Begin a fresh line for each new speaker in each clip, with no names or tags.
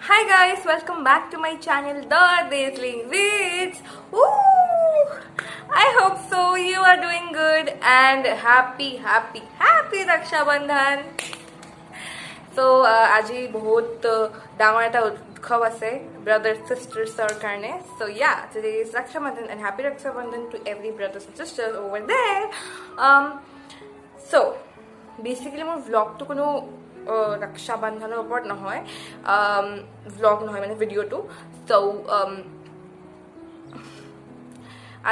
Hi guys, welcome back to my channel The Dazzling Wits. Woo! I hope so you are doing good and happy Raksha Bandhan. So আজি বহুত ডাঙৰ এটা উৎসৱ আছে brothers sisters কাৰণে. So yeah, today is Raksha Bandhan and happy Raksha Bandhan to every brothers and sisters over there. So basically মোৰ vlog to কোনো Raksha Bandhanor upor nohoy vlog nohoy mane video to. So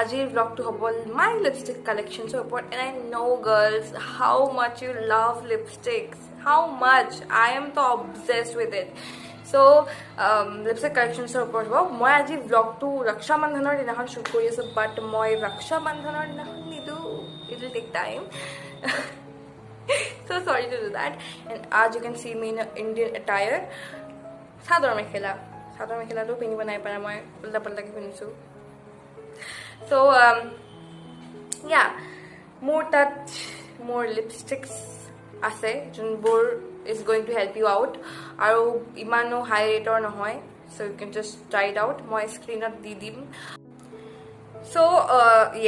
ajir vlog to hobol my lipstick collection so upor, and I know girls how much you love lipsticks, how much I am so obsessed with it. So lipstick collection so upor hobo moi aji vlog to Raksha Bandhanor dinakhon shoot kori asu, but moi Raksha Bandhanor dinakhon nidu, it will take time. So sorry to do that. And as you can see me in Indian attire, sador mekhela to pini banai para moi ulta palta ke pinisu. So yeah, more touch, more lipsticks ase junbor is going to help you out aru imano high rate or nohoy, so you can just try it out. Moi screen at di dim. So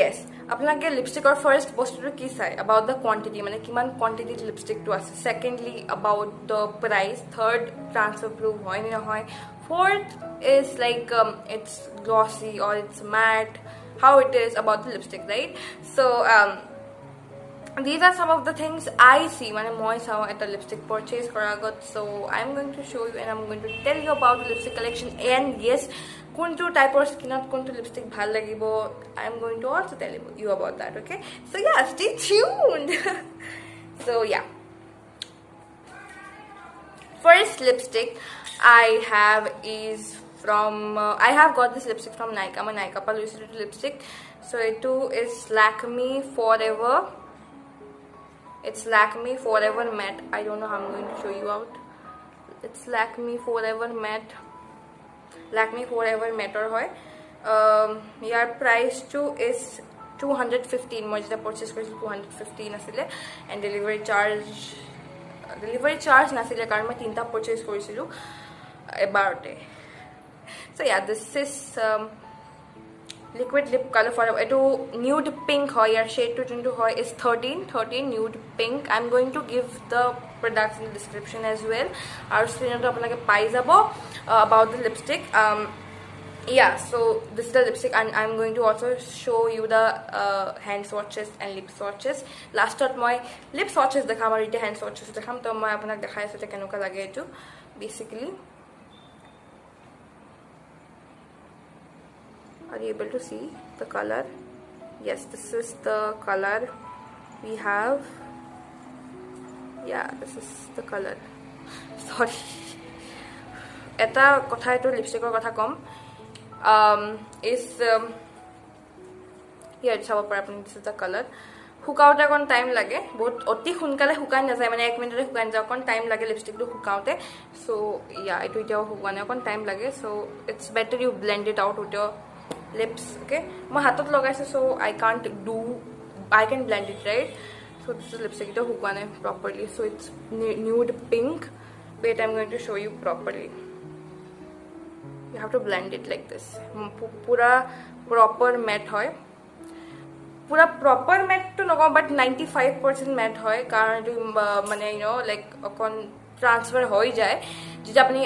yes, আপোনালোকে লিপষ্টিকৰ first বস্তুটো কি চাই about the quantity, মানে কিমান quantity লিপষ্টিকটো আছে. Secondly, about the price. Third, transfer proof হয় নে নহয়. Fourth is like it's glossy or it's matte, how it is about the lipstick, right? So these are some of the things I see when I saw at the lipstick purchase karagot. So I'm going to show you and I'm going to tell you about the lipstick collection, and yes, kuntu type or skin out kuntu lipstick bhal lagibo, I'm going to also tell you about that. Okay, so yeah, stay tuned. So yeah, first lipstick I have is from I have got this lipstick from Nykaa. My Nykaa pa Lucid lipstick. So it too is Lakme Forever. It's Lakme Forever Matte. I don't know how I'm going to show you out. It's Lakme Forever Matte. Lakme Forever Matte or hoy. Your price too is 215. Moi jeta purchase korisu 215 asile, and delivery charge nasile karon moi tinta purchase korisilu ebarote. So yeah, this is liquid lip color for eto nude pink hoy. Your shade to juntu hoy is 13 nude pink. I'm going to give the products in the description as well. Our screen to apnalage pai jabo about the lipstick. Yeah, so this is the lipstick, and I'm going to also show you the hand swatches and lip swatches. Last time moi lip swatches dekham aru ite hand swatches dekham, to moi apanak dekhai asu te kenuka lage etu. Basically, are you able to see the color? Yes, this is the color we have. Yeah, this is the color. Sorry, eta kotha etu lipstickor kotha kom is here chaba par apni. This is the color. Hukaute kon time lage, bahut oti hunkale hukai na jay, mane 1 minute hukai na kon time lage lipstick to hukaute. So yeah, etu itao hukwane kon time lage, so it's better you blend it out with your lips. Okay, my hatot lagaise, so I can blend it, right? So this is lipstick to hukwane properly. So it's nude pink. Wait, I'm going to show you properly. You have to blend it like this. Pura proper matte hoy. Pura proper matte to no, but 95% matte hoy karon tu mane you know like kon transfer hoy jay jeta apni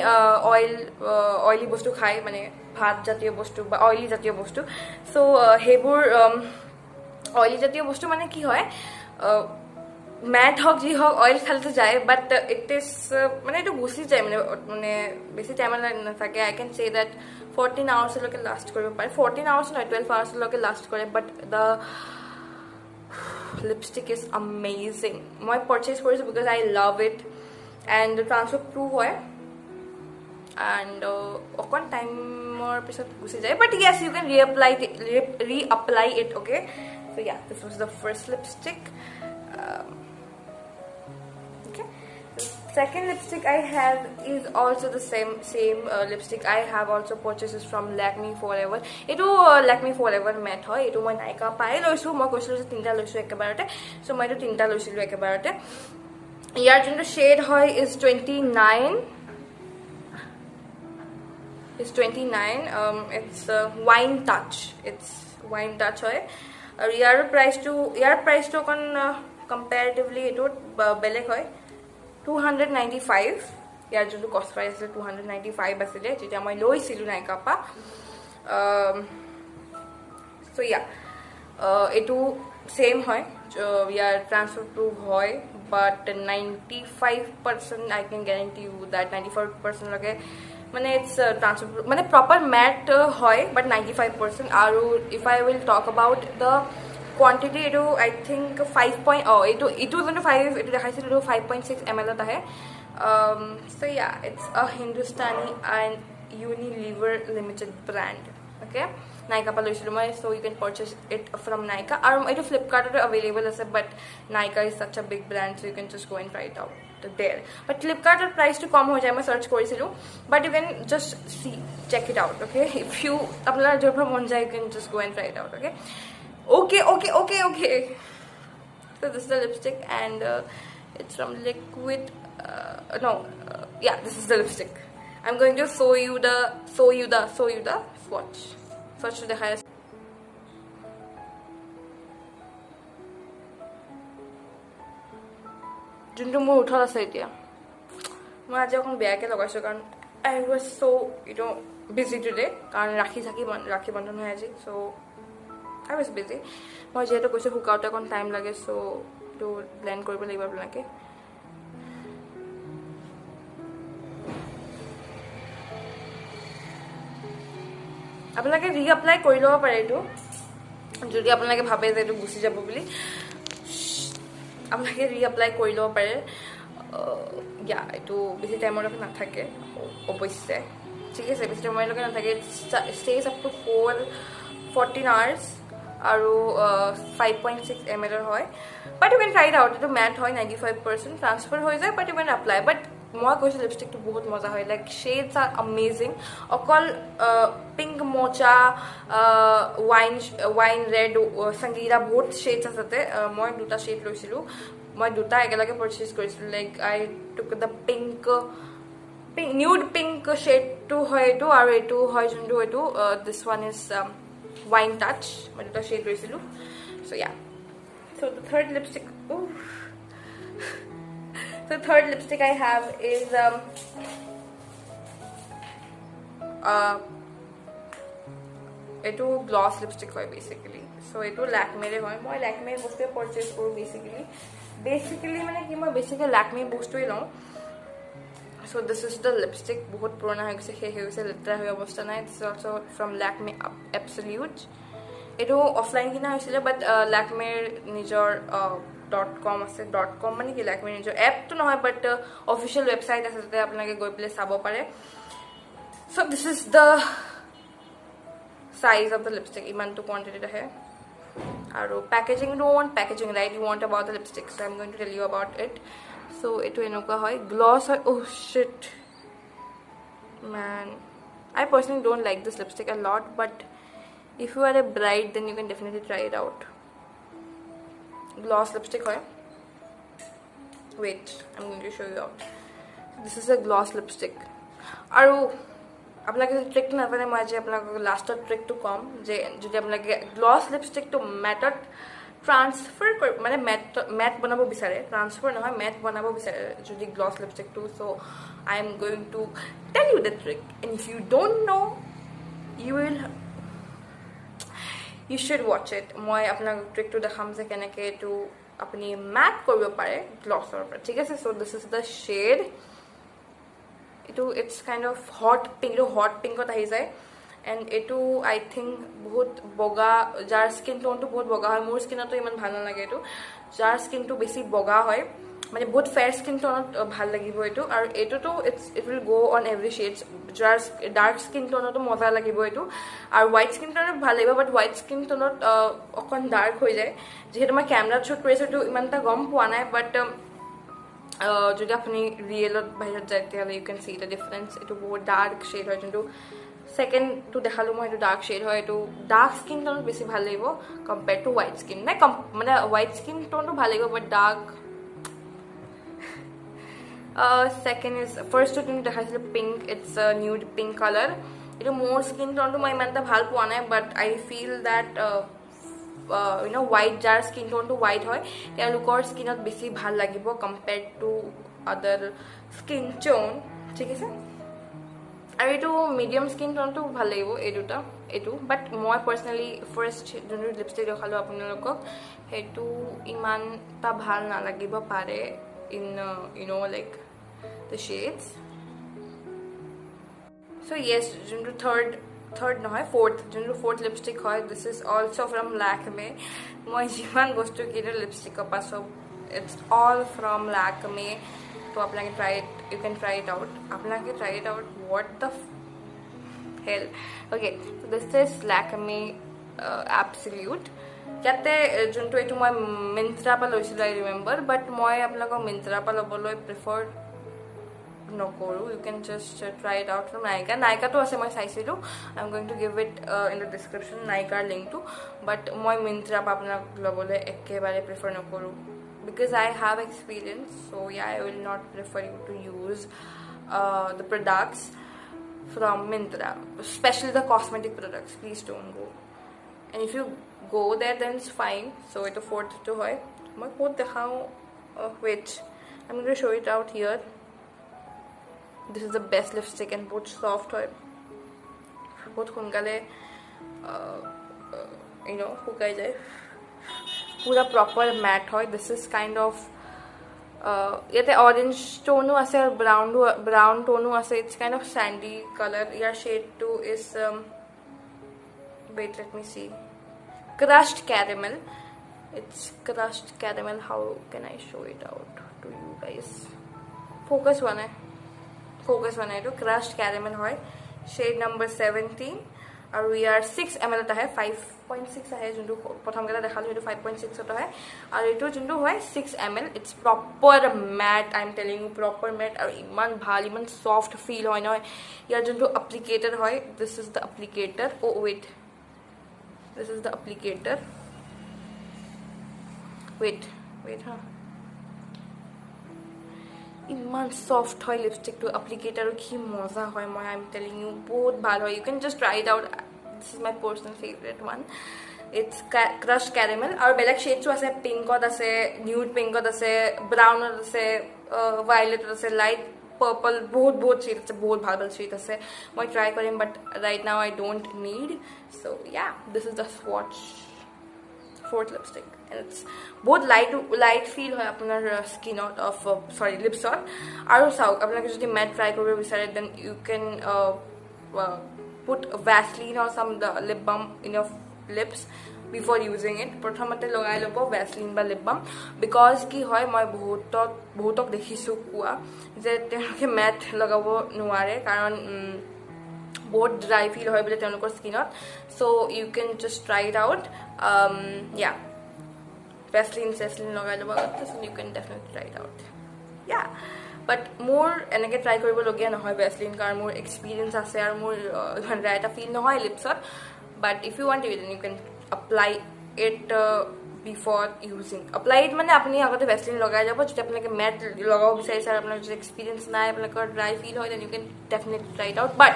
oily bostu khai, mane bhat jatiyo bostu ba oily jatiyo bostu. So hebur oily jatiyo bostu mane ki hoy, matte hok ji hok oil khale to jay, but it is mane etu gusi jay, mane besi time na thake. I can say that 14 hours loke last koribo pare. 14 hours no 12 hours loke last kore, but the lipstick is amazing. My purchase korisu because I love it, and the transfer proof hoy, and okon time or pisot gusi jay, but yes, you can reapply it. Okay, so yeah, this was the first lipstick. Okay, second lipstick I have is also the same lipstick. I have also purchases from Lakme Forever. Etu Lakme Forever matte hoy. Etu moi Nykaa pai loisu. Moi koisilu je tinta loisu ekebarate. So moi etu tinta loisilu ekebarate. ইয়াৰ যোনটো shed হয় is 29 is 29. It's wine touch. It's wine touch হয় আৰু ইয়াৰ price to অকণ comparatively এটো বেলেগ হয় 295 ইয়াৰ যোনটো কষ্ট প্ৰাইচ আছে 295 আছিলে যেতিয়া মই লৈছিলো নাইকা পা so yeah এটো সেম হয় ইয়াৰ ট্ৰান্সফাৰ প্ৰুফ হয় but 95% I can guarantee you that 94% লগে মানে it's transfer মানে proper matte হয় but 95% আৰু if I will talk about the quantity etu I think 5 point etu jonto 5 etu dekhaisile etu 5.6 ml ta hai so yeah it's a Hindustani and Unilever limited brand okay Nykaa pa loisilu moi so you can purchase it from Nykaa aru etu Flipkart ot available ase but Nykaa is such a big brand so you can just go and try it out there but Flipkart or price to come ho jay mai search korisilu but you can just see check it out okay if you apnar jor mon jay you can just go and try it out okay so this is the lipstick and it's from Liquid yeah this is the lipstick I'm going to show you the swatch to the highest যোনটো মোৰ উঠল আছে এতিয়া মই আজি অকণ বেয়াকে লগাইছো কাৰণ I was so busy today কাৰণ ৰাখি বন্ধন হৈ আজি so I was busy মই যেহেতু কৈছো হুকাউতে অকণ টাইম লাগে so to blend কৰিব লাগিব আপোনাকে আপোনাকে ৰিএপ্লাই কৰি লব পাৰে এটো যদি আপোনাকে ভাবে যে এটো গুছি যাব বুলি আপোনাকে ৰিএপ্লাই কৰি লব পাৰে ইয়া এটো বেছি টাইমৰ লগে নাথাকে অৱশ্যে ঠিক আছে বেছি টাইমৰ লগে নাথাকে stays up to 14 hours আৰু 5.6 ml হয় but you can try it out এটো matte হয় 95% transfer হৈ যায় but you can apply but মই কৈছো লিপস্টিক তো বহুত মজা হয় লাইক shades are amazing অকল pink mocha wine red sangeera বহুত shades আছে মই দুটা shade লৈছিলো মই দুটা একেলগে purchase কৰিছিলো like I took the pink nude pink shade to হয় এটো আৰু এটো হয় যোনটো এটো this one is wine touch মই দুটা shade লৈছিলো so yeah so the third lipstick the third lipstick I have is eto gloss lipstick hoy basically so eto Lakme re hoy moi Lakme bostu purchase koru basically mane ki moi basically Lakme bostu e lou so this is the lipstick bahut purana hoy gise he hoise letra hoy obostha nai this is also from Lakme Absolute eto offline kina hoisile but Lakme nijor .com আছে .com মানে কি Lakme নিজৰ app তো নহয় but official website আছে তাতে আপোনাকে গৈ প্লে চাব পাৰে so this is the size of the lipstick ইমান তো quantity আছে আৰু packaging you don't want packaging right you want about the lipstick so I'm going to tell you about it so এটো এনেকুৱা হয় gloss হয় oh shit man I personally don't like this lipstick a lot but if you are a bride then you can definitely try it out gloss lipstick hoy wait I'm going to show you out this is a gloss lipstick aru apnake trick na apne moi je apnake last trick to come je jodi apnake gloss lipstick to matte transfer mane matte banabo bisare transfer nohoy matte banabo bisare jodi gloss lipstick to so I am going to tell you the trick and if you don't know you should watch it moi apna trick to dekham je keneke to apni matte koribo pare gloss or par thik ase so this is the shade it's kind of hot pink ot ahi jay and etu I think bahut boga jar skin tone to bahut boga hoy mor skin to iman bhal na lage etu jar skin to besi boga hoy মানে বহুত fair skin tone ভাল লাগিব এটো আৰু এটো তো it will go on every shades just dark skin tone তো মজা লাগিব এটো আৰু white skin tone ভাল লাগিব but white skin tone অকন dark হৈ যায় যেহেতু মই ক্যামেৰা শুট কৰিছো তো ইমানটা গম পোৱা নাই but যদি আপুনি ৰিয়েলত বাহিৰত যায় তেতিয়াহলে you can see the difference এটো বহুত dark shade হয় যোনটো second to দেখালো মই এটো dark shade হয় এটো dark skin tone বেছি ভাল লাগিব compared to white skin নাই মানে white skin tone তো ভাল লাগিব but dark Second is first to dekhaisil pink. It's a nude pink color. It more skin tone to moi iman ta bhal poa nai, but I feel that you know, white jar skin tone to white hoy telukor skinot beshi bhal lagibo compared to other skin tone. ঠিক আছে, আৰু এইটো medium skin টোনটো ভাল লাগিব এই দুটা এইটো, বাট মই পাৰ্চনেলি ফাৰ্ষ্ট যোনটো লিপষ্টিক দেখালোঁ আপোনালোকক সেইটো ইমানটা ভাল নালাগিব পাৰে in you know' like the shades. So' yes, যোনটো থাৰ্ড নহয় যোনটো ফ'ৰ্থ লিপষ্টিক হয়, this is also' from Lakme. মই যিমান বস্তু কিনো লিপষ্টিকৰ পৰা চব ইটছ অল ফ্ৰম লাকমে. तो आपने try it, you can try it out. आपने try it out. What the hell. Okay, so this is Lakme absolute. ইয়াতে যোনটো এইটো মই মিন্ত্ৰা পৰা লৈছিলোঁ আই ৰিমেম্বাৰ, বাট মই আপোনালোকক মিন্ত্ৰা পৰা ল'বলৈ প্ৰিফাৰ নকৰোঁ. You can just try it out from নাইকাটো আছে, মই চাইছিলোঁ. I am going to give it in the description নাইকাৰ লিংকটো, বাট মই মিন্ত্ৰা পৰা আপোনাক ল'বলৈ একেবাৰে প্ৰিফাৰ নকৰোঁ. Because I have experience, so yeah, I will not prefer you to use the products from Myntra, especially the cosmetic products. Please don't go. And if you go there, then it's fine. So it's a fourth to hoy. My fourth dekhao. Wait, I'm going to show it out here. This is the best lipstick and both soft hoy. Both khungale, you know, hukai jay. पूरा proper matte है. This is kind of ये orange टोनू आसे और brown टोनू आसे. It's kind of sandy colour. यार shade 2 is wait let me see, crushed caramel. It's crushed caramel. How can I show it out to you guys? Focus one है तो crushed caramel है. Shade number 17 और यार 6 ml है. 5.6 है जो प्रथम केटा देखालो ये 5.6 है और ये जो है 6 ml. It's proper matte. I am telling you proper matte और इमान भाल इमान सॉफ्ट फील है ना. यार जो एप्लीकेटर है, this is the applicator. Oh wait, this is the applicator. Wait हाँ, इमान सॉफ्ट है लिपस्टिक तो एप्लीकेटर की मजा है. मैं आई एम टेलिंग यू बहुत भाल है. You can just try it out. This is my personal favorite one. It's crushed caramel. और बेलेग शेड्स आसे, पिंकत आसे, न्यूड पिंकत आसे, ब्राउनत आसे, वायलेट आसे, लाइट पर्पल, बहुत शेड आसे, बहुत ভাল शेड आसे. मैं ट्राई करिम but right now I don't need. So yeah, this is the swatch fourth lipstick. It's बहुत लाइट फील है আপোনাৰ স্কিনত অফ সৰি লিপছত. আৰু চাওক, আপোনালোকে যদি মেট ট্ৰাই কৰিব বিচাৰে then you can put Vaseline or some lip balm in your lips before using it. प्रथमते लगाई लब Vaseline বা lip balm, because কি হয় মই বহুতক দেখিছোঁ কোৱা যে তেওঁলোকে মেট লগাব নোৱাৰে কাৰণ বহুত ড্ৰাই ফিল হয় বোলে তেওঁলোকৰ স্কিনত. So you can just try it out. Yeah, Vaseline লগাই ল'ব আগতে. So you can definitely try it out. Yeah, but মোৰ এনেকৈ ট্ৰাই কৰিবলগীয়া নহয় ভেচলিন, কাৰণ মোৰ এক্সপিৰিয়েঞ্চ আছে আৰু মোৰ ইমান ড্ৰাই এটা ফিল নহয় লিপছত. But if you want it, you can apply it before using. Apply it মানে আপুনি আগতে ভেচলিন লগাই যাব. যদি আপোনালোকে মেট লগাব বিচাৰিছে আৰু আপোনাৰ যদি এক্সপিৰিয়েঞ্চ নাই, আপোনালোকৰ ড্ৰাই ফিল হয়, then you can definitely try it out. But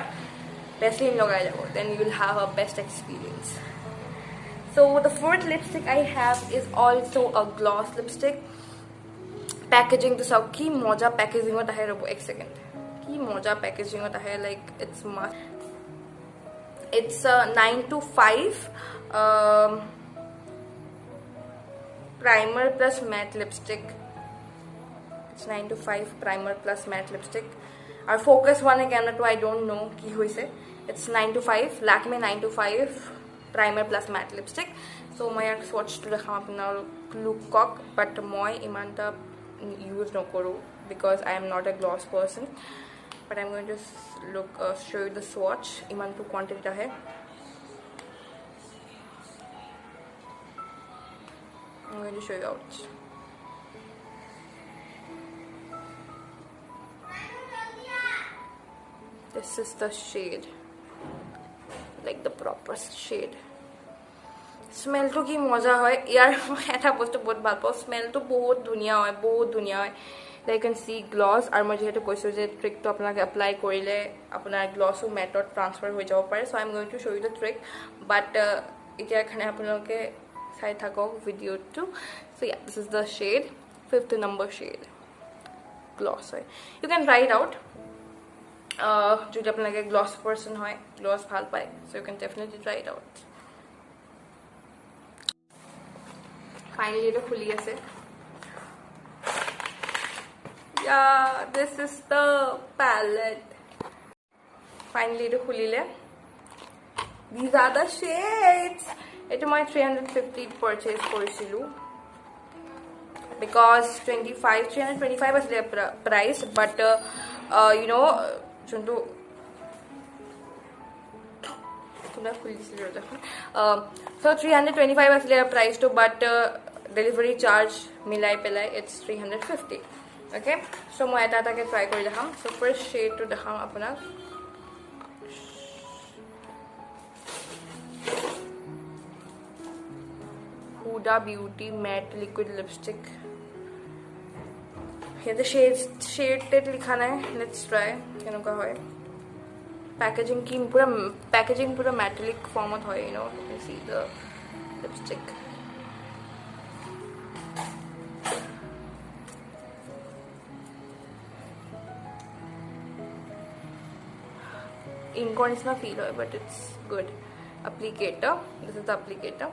Vaseline লগাই যাব, then you will have a best experience. So the fourth lipstick I have is also a gloss lipstick. Packaging तो सब की मजा packaging होता है. रबो एक second, की मजा पैकेजिंग होता है. लाइक इट्स मस्त. It's 925 primer plus matte lipstick. It's 925 primer plus matte lipstick. और फोकस वन है कैमरा टू आई डोंट नो की हुई से. It's 925 Lakme 925 primer plus matte lipstick. So मैं यार स्वॉच टू देखाम अपना लुকক, बट मैं इमानटा use nokoro because I am not a gloss person. But I'm going to show you the swatch. Iman to quantity ta hai. I'm going to show you out. This is the shade, like the proper shade. স্মেলটো কি মজা হয় ইয়াৰ এটা বস্তু বহুত ভাল পাওঁ স্মেলটো বহুত ধুনীয়া হয় লাইক কেন সি গ্লছ আৰু মই যেহেতু কৈছোঁ যে ট্ৰিকটো আপোনালোকে এপ্লাই কৰিলে আপোনাৰ গ্লছো মেটত ট্ৰান্সফাৰ হৈ যাব পাৰে so' I am going to show' you the trick but এতিয়া কাৰণে আপোনালোকে চাই থাকক ভিডিঅ'টো so' yeah this is the shade 5th number shade gloss হয় you can try it out যদি আপোনালোকে গ্লছ পাৰ্চন হয় গ্লছ ভাল পায় so' you can definitely try it out finally এটা খুলি আছে yeah this is the palette finally to khulile these are the shades etu moi 350 purchase korisilu because 325 was the price but you know chuntu tuna khulisilu so 325 was the price to but delivery charge milai pelai it's 350 okay so মই এটা এটাকে try কৰি দেখাম so first shade to দেখাম আপোনাক Huda Beauty matte liquid lipstick here the shade tet likha hai let's try kenuka hoy packaging pura metallic form ot hoy you know you can see the lipstick ink is not feel but it's good applicator this is the applicator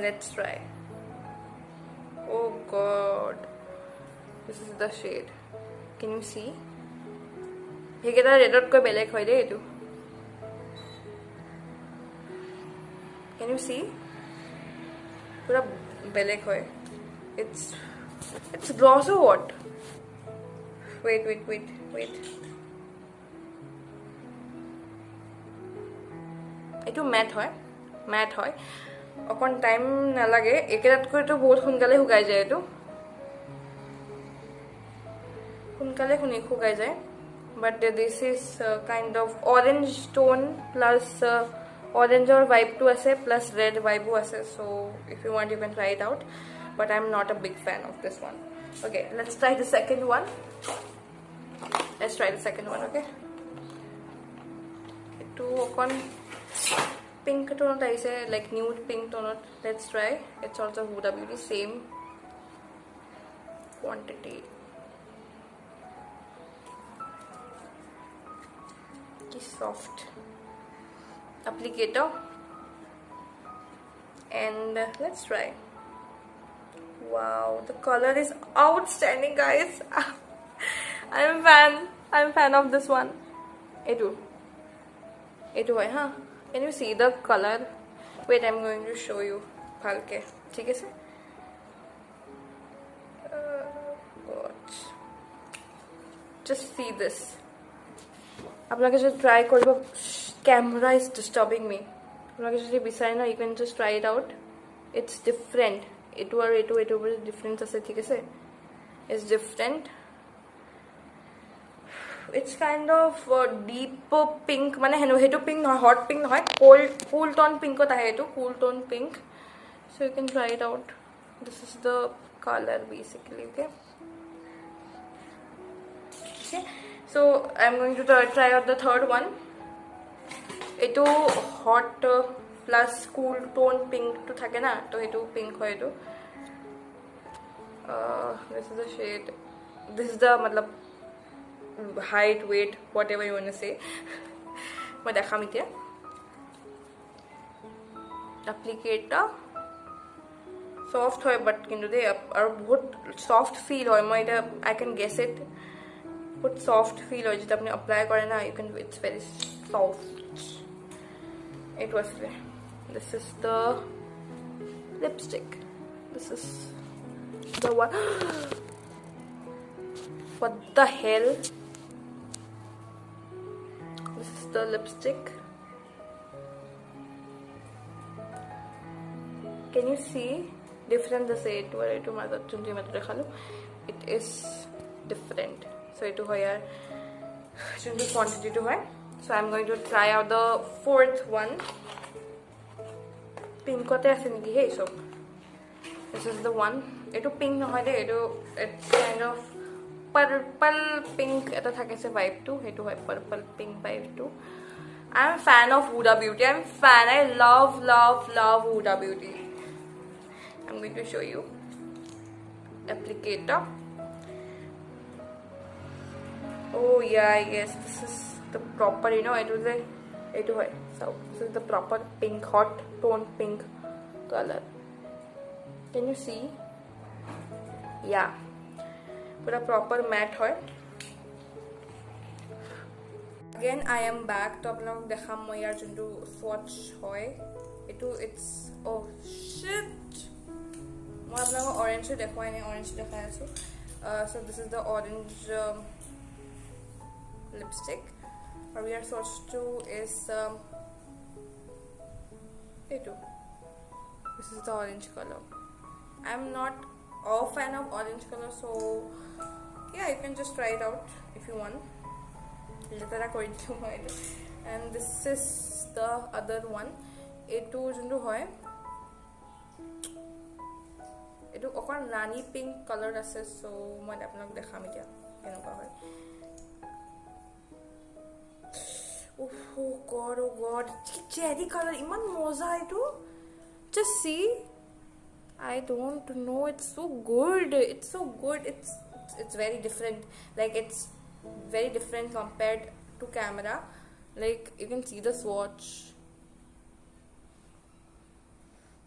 let's try oh god this is the shade can you see he get a red dot ko belek hoy de etu can you see pura belek hoy it's gloss or what wait এটো matte হয় অকন time না লাগে একেরাত করে তো বহুত সোনকালে শুকাই যায় এটো সোনকালে শুকাই যায় but this is kind of orange tone plus orange or vibe to ase plus red vibe ase so if you want you can try it out but I'm not a big fan of this one okay let's try the second one okay eto okon pink tone is like nude pink tone let's try it's also Huda Beauty same quantity soft applicator and let's try wow the color is outstanding guys I'm fan of this one etu hoy ha can you see the color wait I'm going to show you bhalke thik ase just see this apnake just try koribo camera is disturbing me apnake jodi bisare na you can just try it out it's different etu difference ase thik ase it's different it's kind of deep pink mane hetu pink no hot pink no cool tone pink ot ahe etu cool tone pink so you can try it out this is the color basically okay so I'm going to try out the third one etu hot plus cool tone pink to thake na to etu pink hoy etu this is the shade this is the matlab height weight whatever you want to say মই দেখাম এতিয়া applicator soft hoy but kintu de aru bahut soft feel hoy moi eta I can guess it but soft feel hoy jeta apni apply kore na you can it's very soft it was this is the lipstick this is the one what the hell this is the lipstick can you see different the shade where it mother chunti mat dekhalu it is different so it hoyar chunti quantity to hoy so I'm going to try out the fourth one পিংকতে আছে নেকি hey সব this is the one এইটো pink নহয় দেই এইটো it's kind of purple pink এটা থাকিছে ভাইবটো সেইটো হয় পাৰ্পল পিংক ভাইবটো I am fan of Huda Beauty I am fan I love love love Huda Beauty I am going to show you applicator oh yeah yes this is the proper it was a so this is the proper pink hot tone pink color can you see yeah pura proper matte hoy again I am back to apnalok dekham moi yar juntu swatch hoy it's oh shit moi apnalok orange dekhwai nei orange dekhai asu so this is the orange lipstick or we are swatch to is this is the orange color I'm not a fan of orange color so yeah you can just try it out if you want and this is the other one etu jundu hoy etu okon rani pink color ase so moi apnalok dekham etia enuka hoy oh god cherry color iman moza etu just see I don't know it's so good it's very different like it's very different compared to camera like you can see the swatch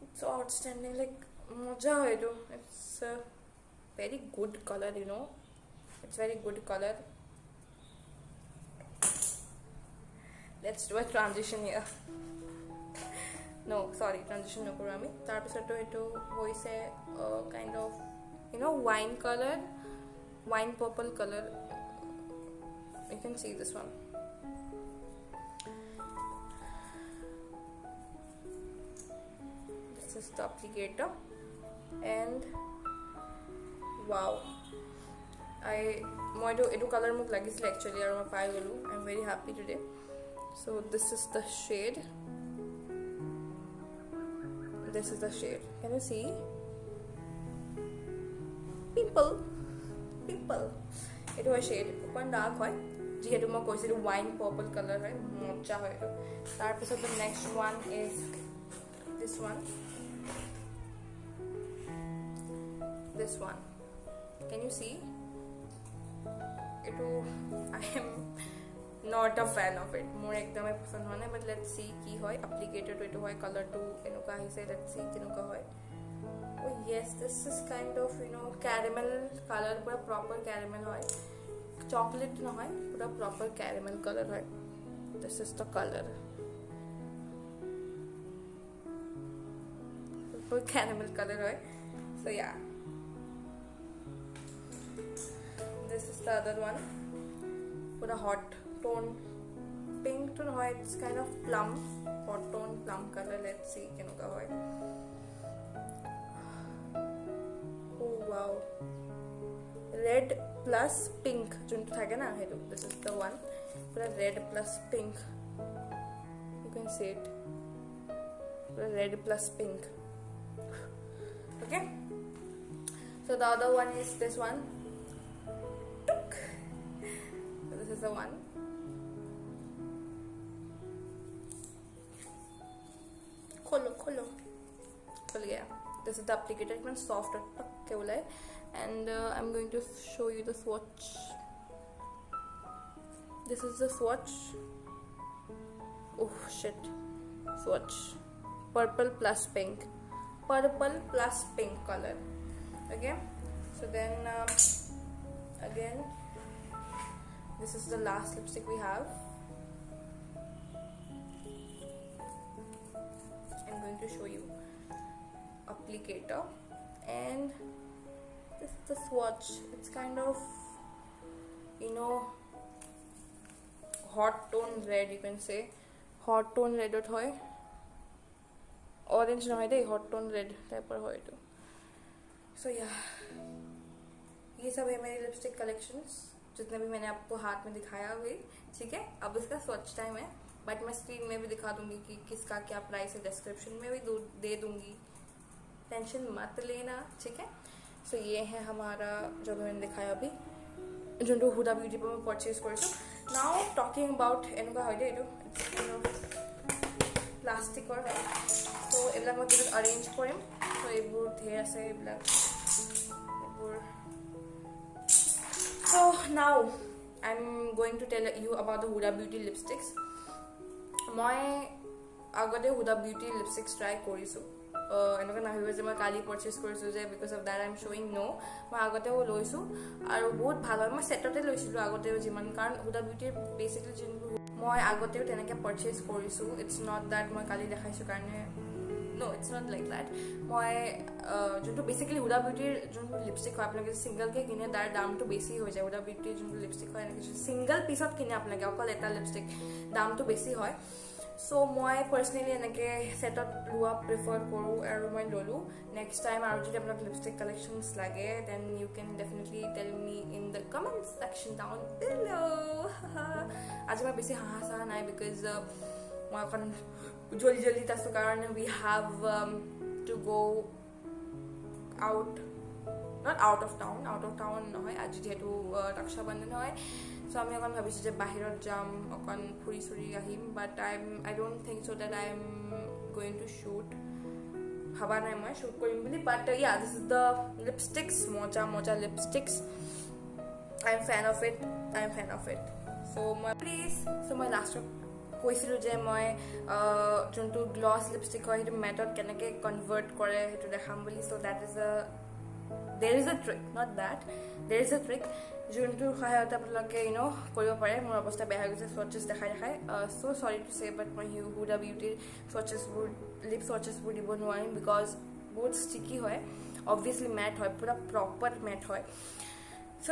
it's so outstanding like moja hai do it's a very good color it's very good color let's do a transition here no sorry transition no koro ami tar pisot to etu hoise kind of wine color wine purple color you can see this one this is the applicator and wow moi etu color muk lagisile actually aru ma pai golu I'm very happy today so this is the shade can you see pimple etu hoy shade kon dark hoy jehetu mo koisilu wine purple color hoy mocha hoy etu tar pisot the next one is this one can you see etu I am not a fan of it more ekdam pasand hoy na but let's see ki hoy applicator to etu hoy color to enuka hise let's see kenuka hoy oh yes this is kind of caramel color pura proper caramel hoy chocolate no hoy pura proper caramel color hoy this is the color proper caramel color hoy so yeah this is the other one pura hot tone pink tone hoy it's kind of plum hot tone plum color let's see kenuka hoy oh wow red plus pink juntu thake na hetu this is the one pura red plus pink you can see it pura red plus pink okay so the other one is this one so this is the one kholo gaya this is the applicator it's been soft and I'm going to show you the swatch this is the swatch oh shit swatch purple plus pink color okay so then again this is the last lipstick we have I'm going to show you applicator and this is the swatch it's kind of hot tone red you can say hot tone red hoy orange no hoy hot tone red type hoy to so yeah ये सब है मेरी lipstick collections जितने भी मैंने आपको हाथ में दिखाया हुए ठीक है अब इसका स्वच्छ टाइम है बट मैं स्क्रीन में भी दिखा दूंगी कि किसका क्या प्राइस है, डिस्क्रिप्शन में भी दे दूंगी, टेंशन मत लेना, ठीक है। सो ये है हमारा जो मैंने दिखाया अभी, जो हुडा ब्यूटी पर मैं परचेज करूँ। नाउ टॉकिंग अबाउट एनका है दे प्लास्टिकर है, तो এইবিলাক मैं बहुत अरेंज करिम। तो এইবোৰ ढेर আছে এইবিলাক এইবোৰ। So now I'm going to tell you about the Huda Beauty lipsticks. মই আগতে Huda Beauty lipsticks try কৰিছোঁ, এনেকুৱা নাহিব যে মই কালি পাৰ্চেজ কৰিছোঁ যে because of that I am শ্ব'য়িং ন'। মই আগতেও লৈছোঁ আৰু বহুত ভাল হয়। মই ছেটতে লৈছিলোঁ আগতেও যিমান, কাৰণ Huda Beautyৰ বেচিকলি যোনবোৰ মই আগতেও তেনেকৈ পাৰ্চেজ কৰিছোঁ। ইটছ নট দ্যাট মই কালি দেখাইছোঁ কাৰণে, no, it's not like that. মই যোনটো বেচিকলি Huda Beautyৰ যোনটো লিপষ্টিক হয়, আপোনালোকে ছিংগলকৈ কিনে তাৰ দামটো বেছি হৈ যায়। Huda Beautyৰ যোনটো লিপষ্টিক হয় এনেকৈ ছিংগল পিছত কিনে আপোনালোকে অকল এটা লিপষ্টিক, দামটো বেছি হয়। সো মই পাৰ্চনেলি এনেকৈ ছেটত লোৱা প্ৰিফাৰ কৰোঁ আৰু মই ল'লোঁ। নেক্সট টাইম আৰু যদি আপোনাক লিপষ্টিক কালেকশ্যনছ লাগে then you can definitely tell me in the comment section down below. আজি মই বেছি হাঁহা চাহা নাই বিকজ মই অকণ জলদিত আছোঁ, কাৰণ উই হেভ টু গ' out, not out of town নহয়, আজি যিহেতু ৰক্ষাবন্ধন হয়। চ' আমি অকণ ভাবিছোঁ যে বাহিৰত যাম, অকণ ফুৰি চুৰি আহিম, but I don't think so' that I am going to shoot. ভাবা নাই মই শ্বুট কৰিম বুলি, but yeah this is the lipsticks, মজা lipsticks. I am fan of it. So' মই লাষ্টত কৈছিলোঁ যে মই যোনটো গ্লছ লিপষ্টিক হয় সেইটো মেটত কেনেকৈ কনভাৰ্ট কৰে সেইটো দেখাম বুলি। So' there is a trick, not that, there is a trick যোনটোৰ সহায়তে আপোনালোকে কৰিব পাৰে। মোৰ অৱস্থা বেয়া হৈ গৈছে স্বচ্ছেছ দেখাই চ' চৰি টু চে, বাট মই Huda Beautyৰ লিপ স্বচ্ছেছবোৰ দিব নোৱাৰিম বিকজ বহুত ষ্টিকি হয়, অবভিয়াছলি মেট হয়, পুৰা প্ৰপাৰ মেট হয়। চ'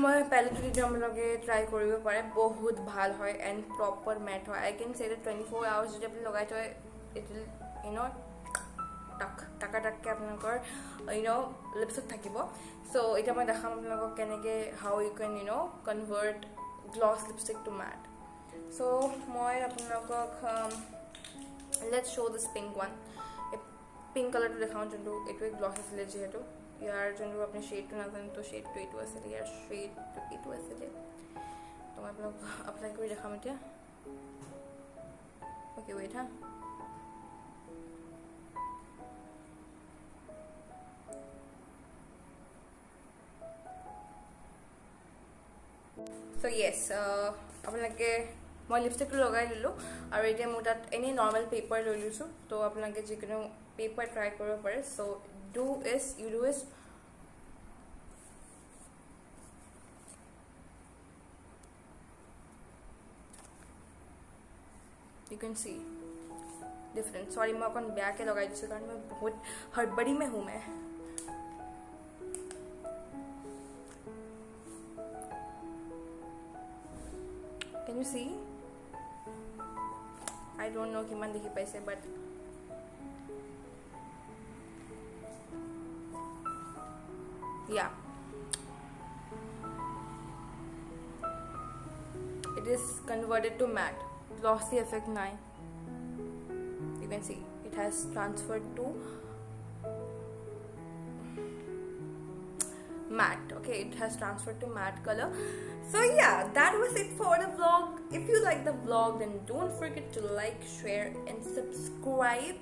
মই পেলেটটো দি আপোনালোকে ট্ৰাই কৰিব পাৰে, বহুত ভাল হয় এণ্ড প্ৰপাৰ মেট হয়। আই কেন চে ডেট 24 আৱাৰ্ছ যদি আপুনি লগাই থয় ইট উইল টাককৈ আপোনালোকৰ লিপছত থাকিব। চ' এতিয়া মই দেখাম আপোনালোকক কেনেকৈ how you can convert gloss lipstick to matte. So' মই আপোনালোকক let's show' this pink one, pink কালাৰটো দেখাওঁ, যোনটো এইটোৱে গ্লছ আছিলে যিহেতু। ইয়াৰ যোনটো আপুনি শ্বেডটো নাজানে তো শ্বেডটো এইটো আছিলে, ইয়াৰ শ্বেডটো এইটো আছিলে। তো মই আপোনাক এপ্লাই কৰি দেখাম এতিয়া। অ'কে ৱেইট হা। চ' য়েছ, আপোনালোকে মই লিপষ্টিকটো লগাই দিলোঁ আৰু এতিয়া মোৰ তাত এনেই নৰ্মেল পেপাৰ লৈ লৈছোঁ। তো আপোনালোকে যিকোনো পেপাৰ ট্ৰাই কৰিব পাৰে। So' do is you can see different. Sorry मैं अकन बैक के लगाई दिसो कारण मैं बहुत हड़बड़ी में हूँ मैं। Can you see? I don't know किमान देखी पैसे, but yeah, it is converted to matte. Glossy effect 9. You can see it has transferred to matte. Okay, it has transferred to matte color. So yeah, that was it for the vlog. If you like the vlog, then don't forget to like, share and subscribe.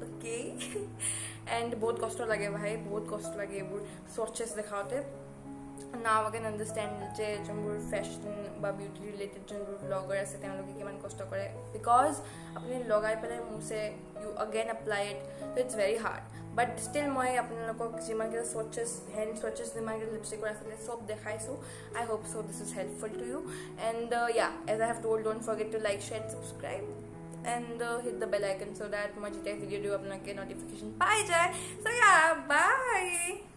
Okay. And बहुत कष्ट लगे भाई, बहुत कष्ट लगे वो swatches दिखाते। Now I can understand যে যোনবোৰ ফেশ্বন বা বিউটি ৰিলেটেড যোনবোৰ ব্লগাৰ আছে তেওঁলোকে কিমান কষ্ট কৰে, বিকজ আপুনি লগাই পেলাই মুছে you again apply it, so' it's very hard. But still মই আপোনালোকক যিমানকেইটা swatches, হেণ্ড swatches যিমানকেইটা লিপষ্টিকৰ আছিলে চব দেখাইছোঁ। I hope so' this is helpful to you. And as I have told, don't forget to like, share, subscribe and hit the bell icon so that মই যেতিয়া ভিডিঅ' দিওঁ আপোনালোকে নটিফিকেশ্যন পাই যায়। So yeah, bye.